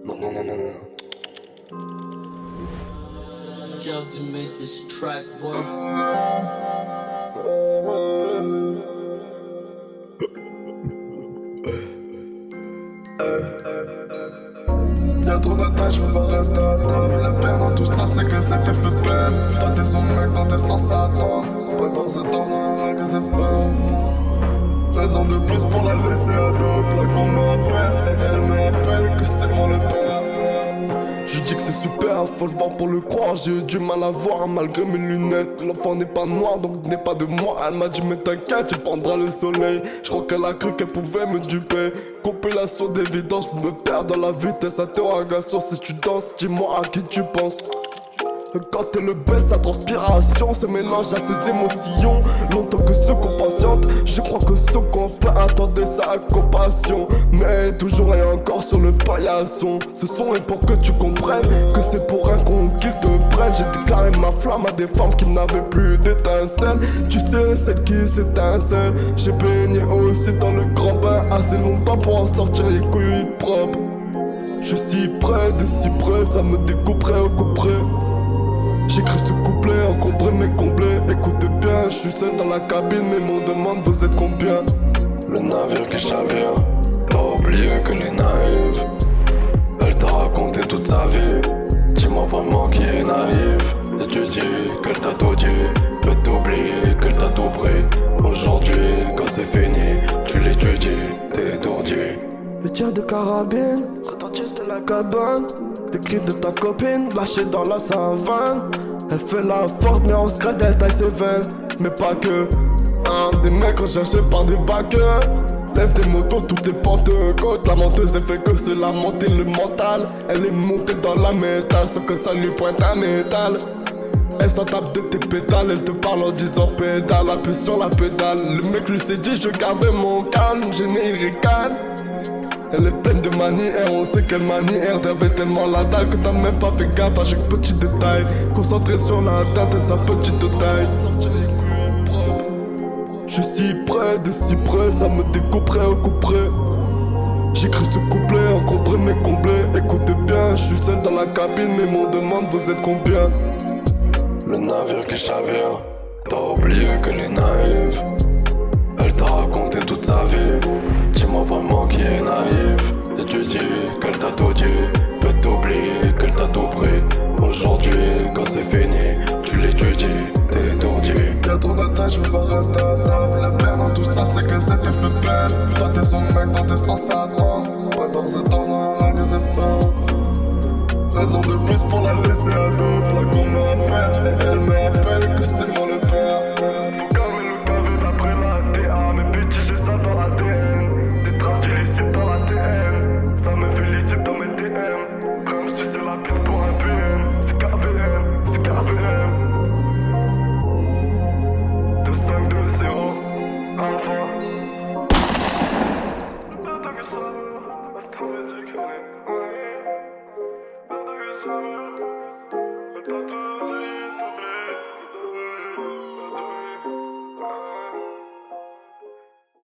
Non, non, non, non, non. Job to make this track work. Y'a trop d'attaches, je veux pas rester à table. La perte dans tout ça, c'est que ça te fait peine. Toi t'es son mec, toi t'es censé attendre. Ouais, dans ce temps-là, que c'est pas. Raison de plus pour la laisser à dos. Là qu'on m'appelle, elle me rappelle que c'est moi le père. Je dis que c'est super, faut le voir pour le croire. J'ai eu du mal à voir malgré mes lunettes. L'enfant n'est pas noir donc n'est pas de moi. Elle m'a dit mais t'inquiète, tu prendras le soleil. Je crois qu'elle a cru qu'elle pouvait me duper. Compilation d'évidence pour me perdre dans la vitesse. Interrogation si tu danses, dis-moi à qui tu penses. Quand elle le baisse, sa transpiration se mélange à ses émotions. Longtemps que ceux qu'on patiente, je crois que ceux qu'on peut attendre sa compassion. Mais toujours et encore sur le paillasson. Ce son est pour que tu comprennes que c'est pour un con qu'ils te prennent. J'ai déclaré ma flamme à des femmes qui n'avaient plus d'étincelles. Tu sais, celles qui s'étincellent. J'ai baigné aussi dans le grand bain assez longtemps pour en sortir les couilles propres. Je suis près de si près, ça me découperait au coup près. J'écris ce couplet, encombré mais comblé. Écoutez bien, je suis seul dans la cabine, mais m'on demande vous êtes combien. Le navire qui chavire, t'as oublié que les naïfs. Elle t'a raconté toute sa vie. Dis-moi vraiment qui est naïf. Et tu dis qu'elle t'a tout dit, peut t'oublier qu'elle t'a tout pris. Aujourd'hui, quand c'est fini, tu l'étudies, t'es étourdi. Le tir de carabine retentisse de la cabane. Des cris de ta copine lâchés dans la savane. Elle fait la forte mais on se crée, elle taille ses veines. Mais pas que des mecs recherchés par des backers. Lève des motos, toutes les portes côte. La menteuse elle fait que c'est la montée, le mental. Elle est montée dans la métal, sauf que ça lui pointe un métal. Elle s'en tape de tes pétales, elle te parle en disant pédale. Appuie sur la pédale, le mec lui s'est dit je gardais mon calme. Gêné il ricane. Elle est pleine de manières, on sait quelle manière. T'avais tellement la dalle que t'as même pas fait gaffe à chaque petit détail. Concentré sur la teinte et sa petite taille. Je suis près de si près, ça me découperait au coup près. J'écris ce couplet, encombré mais comblé. Écoutez bien, je suis seul dans la cabine, mais m'on demande vous êtes combien. Le navire qui chavire, t'as oublié que les naïfs. Elle t'a raconté toute sa vie. Dis-moi vraiment qui est naïf. Et tu dis qu'elle t'a tout dit, peut t'oublier qu'elle t'a tout pris. Aujourd'hui, quand c'est fini, tu l'étudies, t'es étourdi. Y'a trop d'attaches, je veux pas rester à table. La perte dans tout ça, c'est que ça te fait peine. Toi t'es son mec, toi t'es censé attendre. Ouais, dans ce temps-là, que c'est pas. Raison de plus pour la laisser à dos. Là qu'on m'appelle, et elle me rappelle que c'est moi le père. Faut calmer le pavé d'après la DA. Mais bitch, j'ai ça dans l'ADN. Des traces d'illicite dans l'ADN. Ça me félicite dans mes DM. Prends me sucer la bite pour un PM. C'est KVM, c'est KVM. 2-5-2-0, Alpha. Attends que ça, attends que tu connais. Attends que ça.